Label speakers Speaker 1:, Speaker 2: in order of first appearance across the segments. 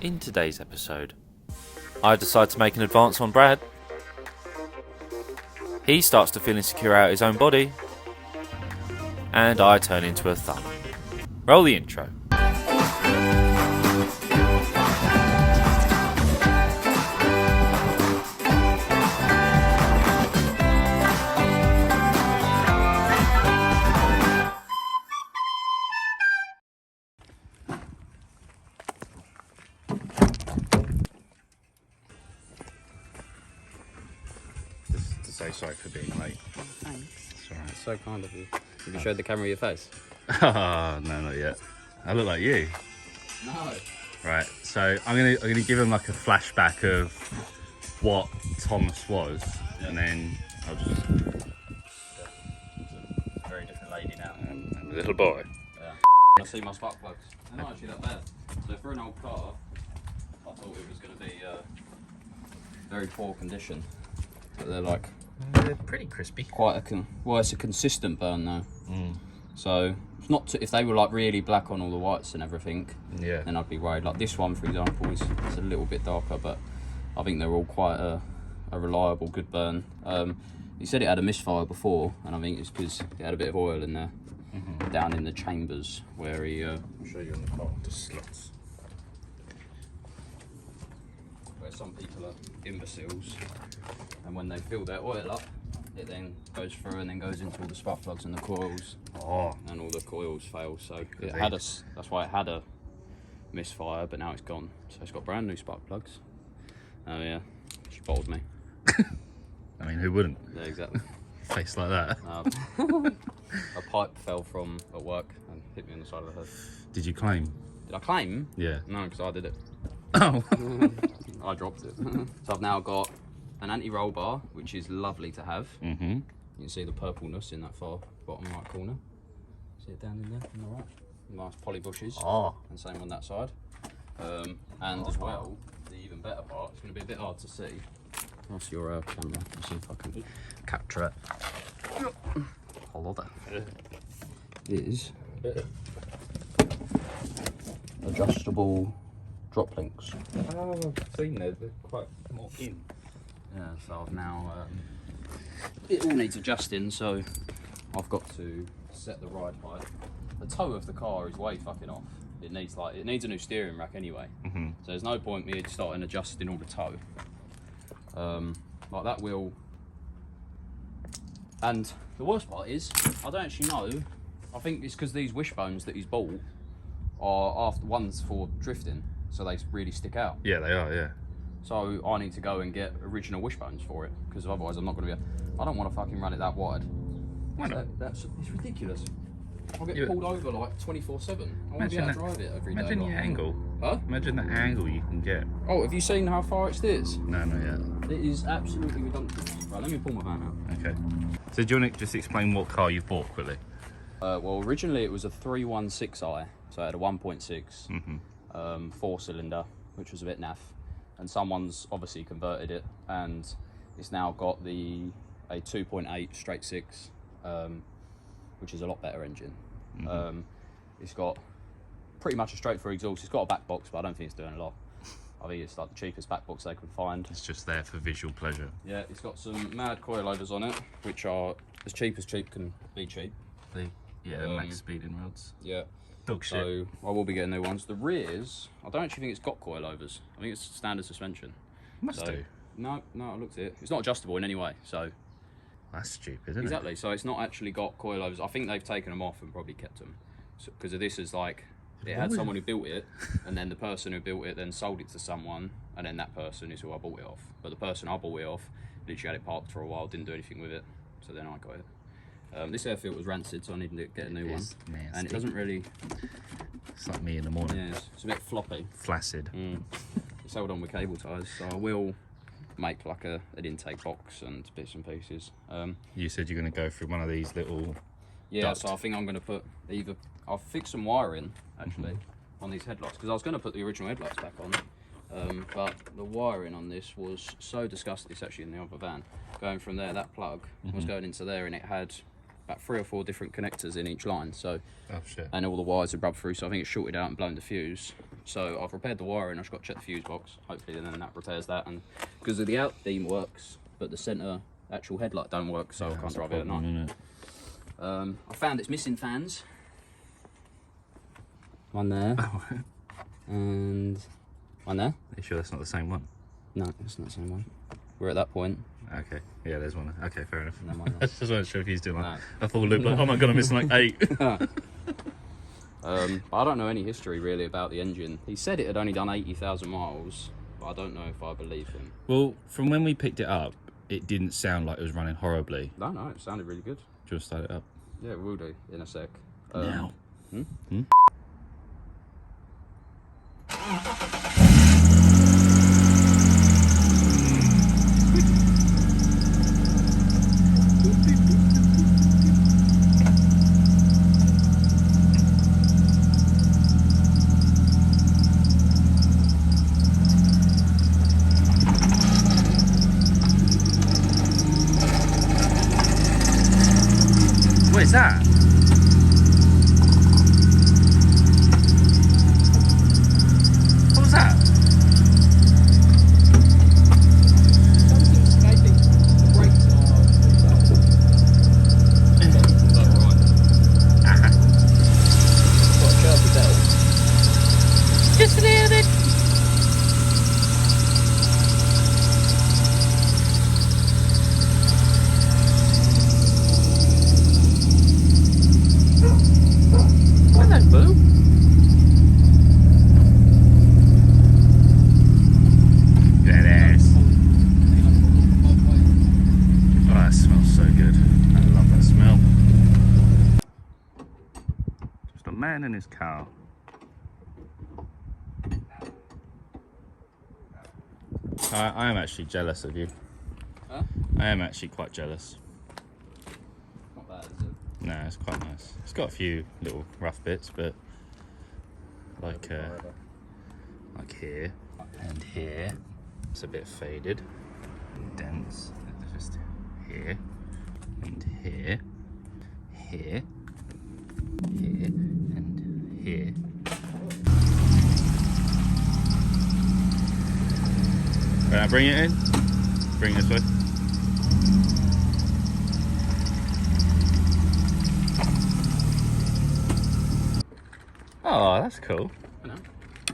Speaker 1: In today's episode, I decide to make an advance on Brad. He starts to feel insecure out his own body. And I turn into a thumb. Roll the intro.
Speaker 2: To say sorry for being late.
Speaker 3: Oh, thanks.
Speaker 2: It's alright.
Speaker 3: So kind of you. Have you showed the camera your face?
Speaker 2: Oh, no, not yet. I look like you.
Speaker 3: No.
Speaker 2: Right, so I'm gonna give him like a flashback of what Thomas was, and then I'll just.
Speaker 3: Very different lady now.
Speaker 2: And a little boy.
Speaker 3: Yeah. I see my spark plugs. They're not actually that bad. So for an old car, I thought it was going to be very poor condition. But they're like
Speaker 2: They're pretty crispy.
Speaker 3: quite well, it's a consistent burn though.
Speaker 2: Mm.
Speaker 3: So it's not if they were like really black on all the whites and everything,
Speaker 2: Yeah.
Speaker 3: then I'd be worried. Like this one, for example, is a little bit darker, but I think they're all quite a reliable, good burn. He said it had a misfire before, and I think it's because it had a bit of oil in there, down in the chambers where he. I'll show you on the car.
Speaker 2: The slots.
Speaker 3: Where some people are imbeciles, and when they fill their oil up, it then goes through and then goes into all the spark plugs and the coils,
Speaker 2: Oh.
Speaker 3: and all the coils fail. So
Speaker 2: Good
Speaker 3: it had us. That's why it had a misfire, but now it's gone. So it's got brand new spark plugs. Oh yeah, she bottled me.
Speaker 2: I mean, who wouldn't?
Speaker 3: Yeah, exactly.
Speaker 2: Face like that.
Speaker 3: A pipe fell from at work and hit me on the side of the head.
Speaker 2: Did you claim?
Speaker 3: Did I claim?
Speaker 2: Yeah.
Speaker 3: No, because I did it.
Speaker 2: Oh.
Speaker 3: I dropped it. So I've now got an anti-roll bar, which is lovely to have.
Speaker 2: Mm-hmm.
Speaker 3: You can see the purpleness in that far bottom right corner. See it down in there on the right? Nice poly bushes.
Speaker 2: Oh.
Speaker 3: And same on that side. And as well, the even better part, it's going to be a bit hard to see. That's your camera. Let's see if I can capture it. I love it. Is adjustable drop links.
Speaker 2: Oh, I've seen they're quite more in.
Speaker 3: Yeah, so I've now it all needs adjusting, so I've got to set the ride height. The toe of the car is way fucking off. It needs a new steering rack anyway.
Speaker 2: Mm-hmm.
Speaker 3: So there's no point me starting adjusting all the toe. Like that wheel. And the worst part is I don't actually know. I think it's because these wishbones that he's bought are after ones for drifting, so they really stick out.
Speaker 2: Yeah, they are. Yeah.
Speaker 3: So I need to go and get original wishbones for it, because otherwise I'm not going to be. I don't want to fucking run it that wide.
Speaker 2: Why not?
Speaker 3: It's ridiculous. I'll get
Speaker 2: Yeah,
Speaker 3: pulled over like 24/7. I want to be
Speaker 2: Imagine
Speaker 3: able to
Speaker 2: that-
Speaker 3: drive it every day.
Speaker 2: Imagine the
Speaker 3: like-
Speaker 2: angle.
Speaker 3: Huh?
Speaker 2: Imagine the angle you can get.
Speaker 3: Oh, have you seen how far it steers?
Speaker 2: No, not yet.
Speaker 3: It is absolutely redundant. Right, let me pull my van out.
Speaker 2: Okay. So do you want to just explain what car you've bought quickly?
Speaker 3: Well, originally it was a 316i, so it had a 1.6 4-cylinder, which was a bit naff, and someone's obviously converted it, and it's now got a 2.8 straight 6, which is a lot better engine. It's got pretty much a straight through exhaust. It's got a back box, but I don't think it's doing a lot. I think it's like the cheapest back box they could find.
Speaker 2: It's just there for visual pleasure.
Speaker 3: Yeah, it's got some mad coilovers on it, which are as cheap can be cheap.
Speaker 2: The max speeding rods.
Speaker 3: Yeah.
Speaker 2: Dog shit.
Speaker 3: So I will be getting new ones. The rears, I don't actually think it's got coilovers. I think it's standard suspension.
Speaker 2: Must do.
Speaker 3: No, I looked at it. It's not adjustable in any way. So
Speaker 2: That's stupid, isn't
Speaker 3: exactly. So it's not actually got coilovers. I think they've taken them off and probably kept them, because of this is like it had someone who built it, and then the person who built it then sold it to someone, and then that person is who I bought it off. But the person I bought it off literally had it parked for a while, didn't do anything with it, so then I got it. This air filter was rancid, so I needed to get a new one.
Speaker 2: Nasty.
Speaker 3: And it doesn't really.
Speaker 2: It's like me in the morning.
Speaker 3: Yeah, it's a bit floppy.
Speaker 2: Flaccid.
Speaker 3: It's held on with cable ties, so I will make like an intake box and bits and pieces.
Speaker 2: You said you're going to go through one of these little.
Speaker 3: Yeah,
Speaker 2: duct.
Speaker 3: so I think I'm going to put I'll fix some wiring actually on these headlights, because I was going to put the original headlights back on, but the wiring on this was so disgusting. It's actually in the other van. Going from there, that plug was going into there, and it had about 3 or 4 different connectors in each line. So,
Speaker 2: Oh shit.
Speaker 3: and all the wires had rubbed through. So I think it shorted out and blown the fuse. So I've repaired the wiring. I've just got to check the fuse box. Hopefully then that repairs that. And because of the out beam works, but the centre actual headlight don't work, so I can't drive it at night. I found it's missing fans. One there. And one there.
Speaker 2: Are you sure that's not the same one?
Speaker 3: No, it's not the same one. We're at that point.
Speaker 2: Okay, yeah, there's one. Okay, fair enough.
Speaker 3: And then one
Speaker 2: I just wasn't sure if he's doing like
Speaker 3: No.
Speaker 2: a full loop. Like, oh my god, I'm missing like 8.
Speaker 3: I don't know any history really about the engine. He said it had only done 80,000 miles, but I don't know if I believe him.
Speaker 2: Well, from when we picked it up, it didn't sound like it was running horribly.
Speaker 3: No, it sounded really good.
Speaker 2: Do you want to start it up?
Speaker 3: Yeah, we'll do in a sec.
Speaker 2: Now.
Speaker 3: Hmm?
Speaker 2: What is that? What was that?
Speaker 3: Something's making the brakes got a sharpie belt.
Speaker 2: Just a little bit. Hello, boo. That ass. Oh, that smells so good. I love that smell. Just a man in his car. I am actually jealous of you.
Speaker 3: Huh?
Speaker 2: I am actually quite jealous.
Speaker 3: Not bad, is it?
Speaker 2: No, it's quite nice. It's got a few little rough bits, but like here and here, it's a bit faded, dents. Just here and here, here, here, and here. Right, now bring it in. Bring it this way. Oh, that's cool.
Speaker 3: I know.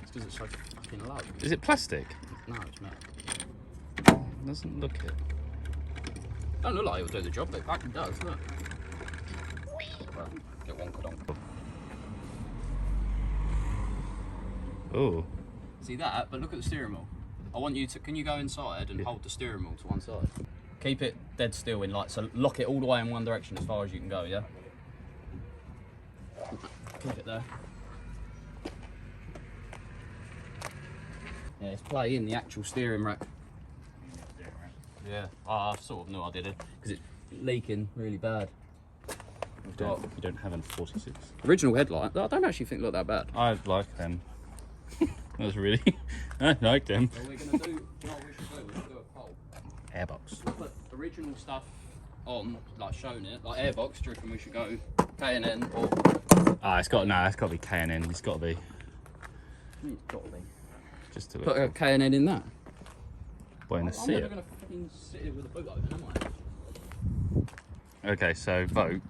Speaker 3: It's because it's so fucking low.
Speaker 2: Is it plastic?
Speaker 3: No, it's metal.
Speaker 2: It doesn't look it.
Speaker 3: Don't look like it'll do the job, but it fucking does, look. Well, get one codonk.
Speaker 2: Oh.
Speaker 3: See that? But look at the steering wheel. I want you to, can you go inside and hold the steering wheel to one side? Keep it dead still in so lock it all the way in one direction as far as you can go, yeah? Keep it there. Yeah, it's playing the actual steering rack. Yeah, I sort of knew I did it because it's leaking really bad. We've got
Speaker 2: You don't have a 46.
Speaker 3: original headlight. I don't actually think look that bad.
Speaker 2: I like them. That was really. I like them.
Speaker 3: What we're gonna do, what we should do, we should do a poll.
Speaker 2: Airbox.
Speaker 3: We'll put original stuff on, like shown it, like airbox. Do you reckon we should go K&N or?
Speaker 2: Ah, it's got it's got to be K&N. It's got to be.
Speaker 3: It's got to be.
Speaker 2: Just to
Speaker 3: Put
Speaker 2: look.
Speaker 3: a K&N in that.
Speaker 2: Boy, in the
Speaker 3: I'm never
Speaker 2: seat.
Speaker 3: gonna fucking sit here with a boot open, am I?
Speaker 2: Okay, so vote.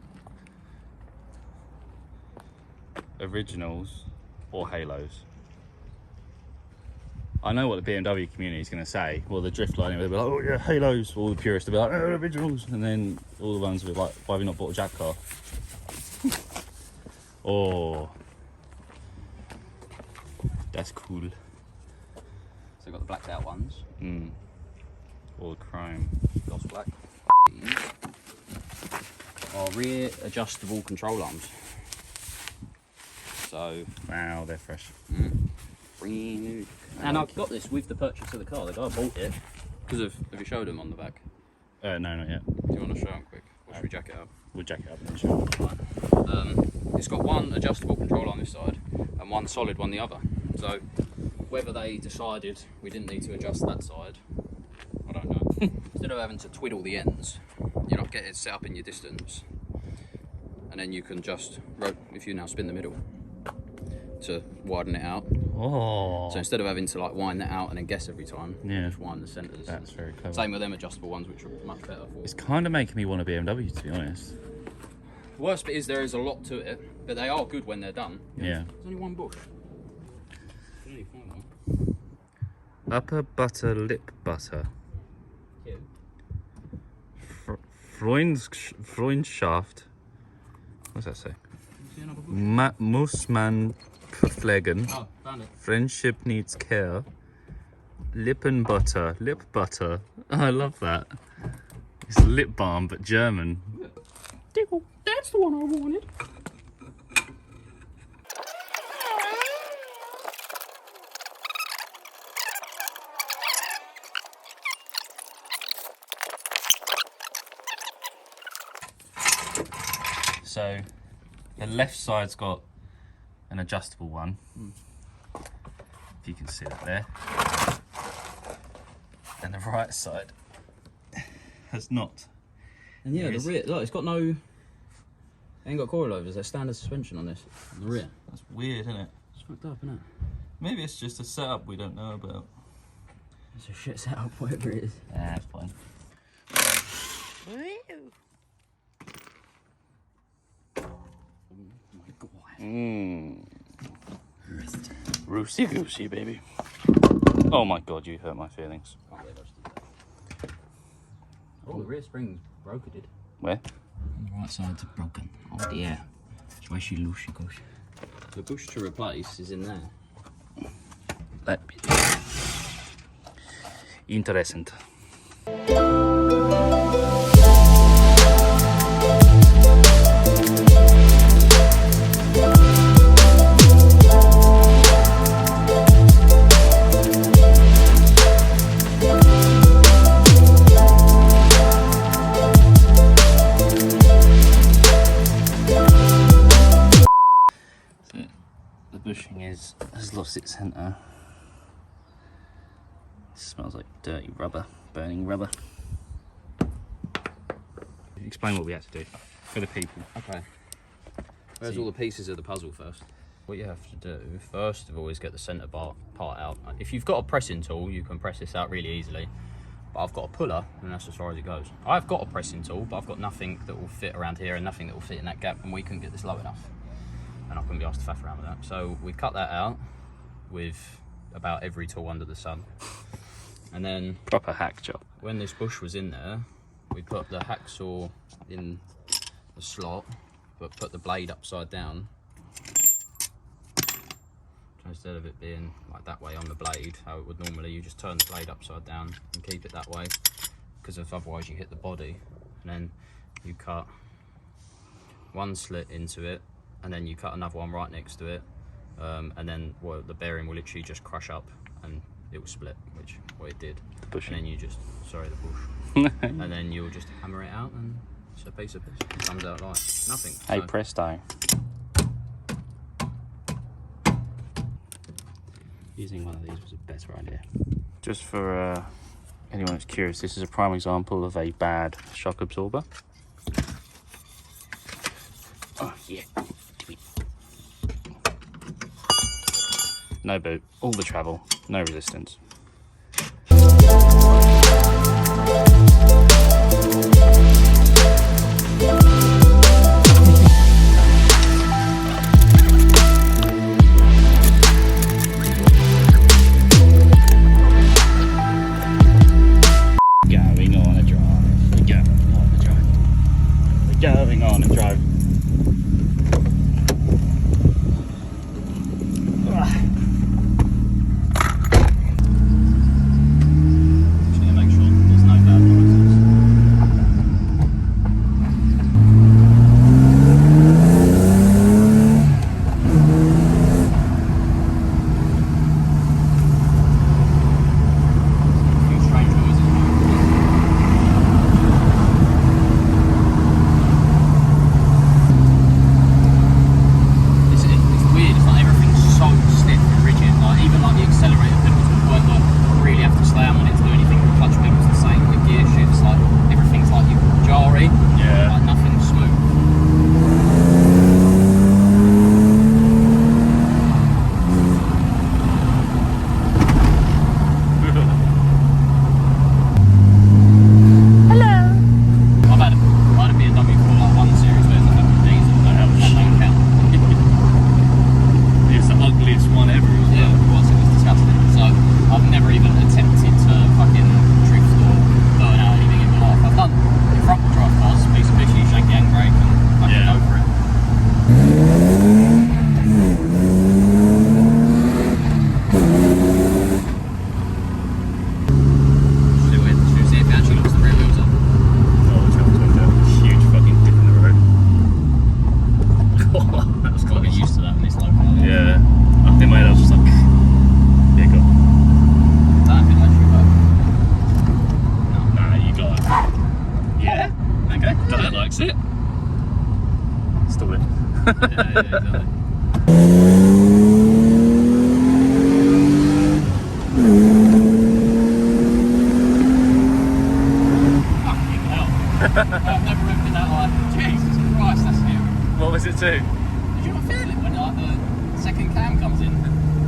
Speaker 2: Originals or Halos? I know what the BMW community is going to say. Well, the drift line, they'll be like, oh yeah, Halos. All the purists will be like, oh, originals. And then all the ones will be like, why have you not bought a Jack car? Oh, that's cool.
Speaker 3: So we've got the blacked out ones.
Speaker 2: All the chrome.
Speaker 3: Gloss black. These are rear adjustable control arms. So,
Speaker 2: Wow, they're fresh.
Speaker 3: brand new. And I've got this with the purchase of the car. The guy bought it because of. Have you showed him on the back?
Speaker 2: No, not yet.
Speaker 3: Do you want to show him quick? Or should we jack it up?
Speaker 2: We'll jack it up and then show it.
Speaker 3: It's got one adjustable control on this side and one solid one the other. So whether they decided we didn't need to adjust that side, I don't know. Instead of having to twiddle the ends, you know, get it set up in your distance, and then you can just if you now spin the middle, to widen it out.
Speaker 2: Oh.
Speaker 3: So instead of having to like wind that out and then guess every time,
Speaker 2: Yeah.
Speaker 3: just wind the centres.
Speaker 2: That's very clever.
Speaker 3: Same with them adjustable ones, which are much better for.
Speaker 2: It's kind of making me want a BMW, to be honest.
Speaker 3: The worst bit is there is a lot to it, but they are good when they're done.
Speaker 2: Yeah.
Speaker 3: There's only one bush. You only find one.
Speaker 2: Upper butter, lip butter.
Speaker 3: Cute.
Speaker 2: Freundschaft. What's that say?
Speaker 3: See another bush?
Speaker 2: Muss man pflegen.
Speaker 3: Oh, found it.
Speaker 2: Friendship needs care. Lippen butter. Lip butter. Oh, I love that. It's lip balm, but German.
Speaker 3: That's the one I wanted.
Speaker 2: So, the left side's got an adjustable one. If you can see that there. And the right side has not.
Speaker 3: And yeah,
Speaker 2: There
Speaker 3: the
Speaker 2: is.
Speaker 3: rear, look, it's got no, ain't got coilovers. There's standard suspension on this. On the rear.
Speaker 2: That's weird, isn't it?
Speaker 3: It's fucked up, isn't it?
Speaker 2: Maybe it's just a setup we don't know about.
Speaker 3: It's a shit setup, whatever it is.
Speaker 2: Ah, that's fine.
Speaker 3: Oh my god.
Speaker 2: Mmm. Roosy goosey, baby. Oh my god, you hurt my feelings.
Speaker 3: Oh, the rear spring's broken, did.
Speaker 2: Where?
Speaker 3: On the right side's broken. Oh dear. That's why she loosey goosey. The bush to replace is in there.
Speaker 2: Let me. Interesting. The bushing has lost its centre. It smells like dirty rubber, burning rubber. Explain what we had to do for the people.
Speaker 3: Okay. Where's all the pieces of the puzzle first? What you have to do, first of all, is get the centre bar part out. If you've got a pressing tool, you can press this out really easily. But I've got a puller, and that's as far as it goes. I've got a pressing tool, but I've got nothing that will fit around here and nothing that will fit in that gap, and we couldn't get this low enough. And I couldn't be asked to faff around with that. So we cut that out with about every tool under the sun. And then
Speaker 2: Proper hack job.
Speaker 3: when this bush was in there, we put the hacksaw in the slot, but put the blade upside down. So instead of it being like that way on the blade, how it would normally, you just turn the blade upside down and keep it that way, because if otherwise you hit the body. And then you cut one slit into it, and then you cut another one right next to it, and then the bearing will literally just crush up and it will split, which what it did.
Speaker 2: Bushing.
Speaker 3: And then you just, sorry, the bush. And then you'll just hammer it out and it's a piece of piss. It comes out like nothing.
Speaker 2: Hey,
Speaker 3: So-
Speaker 2: presto. Using one of these was a better idea. Just for anyone that's curious, this is a prime example of a bad shock absorber. Oh yeah. No boot, all the travel, no resistance. Going on a drive, going on a drive, going on a drive.
Speaker 3: Just gonna make sure there's no bad noises.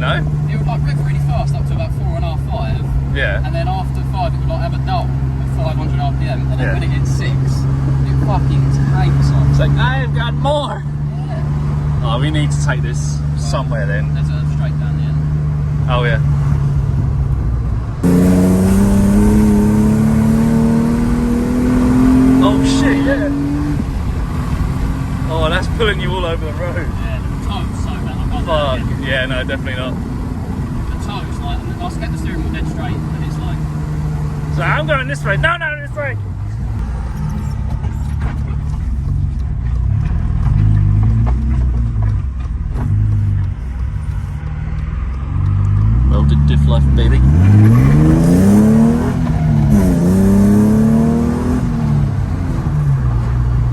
Speaker 2: No?
Speaker 3: It would like rev really fast up to about 4.5, 5.
Speaker 2: Yeah.
Speaker 3: And then after 5 it would like have a dull at 500 RPM. And then
Speaker 2: Yeah.
Speaker 3: when it hits 6, it fucking takes off.
Speaker 2: It's like, I've got more!
Speaker 3: Yeah.
Speaker 2: Oh, we need to take this somewhere then.
Speaker 3: There's a straight down the end.
Speaker 2: Oh, yeah. Oh, shit, yeah. Oh, that's pulling you all over the road.
Speaker 3: Yeah, the toes so bad. I can't do it
Speaker 2: Fuck.
Speaker 3: again.
Speaker 2: Yeah, no, definitely not.
Speaker 3: The toes, like, I kept the steering wheel dead straight, and it's like,
Speaker 2: So I'm going this way. No, this way. Welded diff life, baby.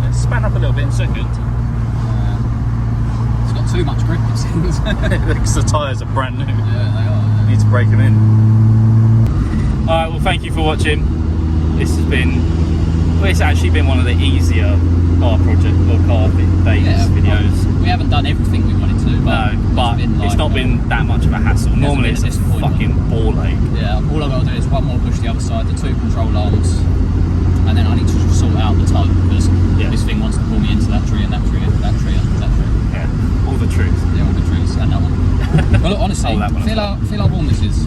Speaker 2: Let's span up a little bit in second.
Speaker 3: it's got too much grip, it seems.
Speaker 2: Because the tyres are brand new.
Speaker 3: Yeah, they are.
Speaker 2: Need to break them in. Alright, well, thank you for watching. This has been, well, it's actually been one of the easier car project or car days videos.
Speaker 3: We haven't done everything we wanted to, but,
Speaker 2: No, but it's not been that much of a hassle. Normally it's a fucking ball ache.
Speaker 3: Yeah, all I've got to do is one more push the other side, the 2 control arms, and then I need to just sort out the toe because this thing wants to pull me into that tree and that tree and that tree and that tree.
Speaker 2: Yeah, all the truth.
Speaker 3: Yeah, all the trees and that one. Well, look, honestly,
Speaker 2: that one
Speaker 3: feel how warm this is.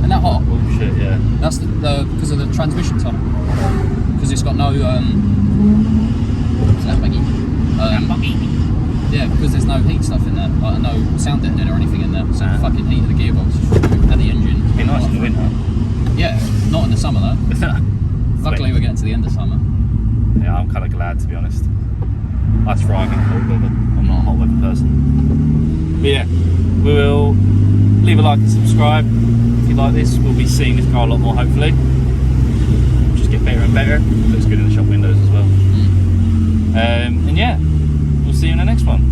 Speaker 3: And that hot.
Speaker 2: Oh shit, yeah.
Speaker 3: That's because of the transmission tunnel. Because it's got no what's that, Maggie? Yeah, because there's no heat stuff in there, like no sound deadening or anything in there. So the fucking heat of the gearbox and the engine.
Speaker 2: It'd be nice in the winter.
Speaker 3: Yeah, not in the summer though. Luckily we're getting to the end of summer.
Speaker 2: Yeah, I'm kind of glad, to be honest. I thrive in cold weather. I'm not a hot weather person. But yeah, we will leave a like and subscribe if you like this. We'll be seeing this car a lot more, hopefully. Just get better and better. Looks good in the shop windows as well. And yeah, we'll see you in the next one.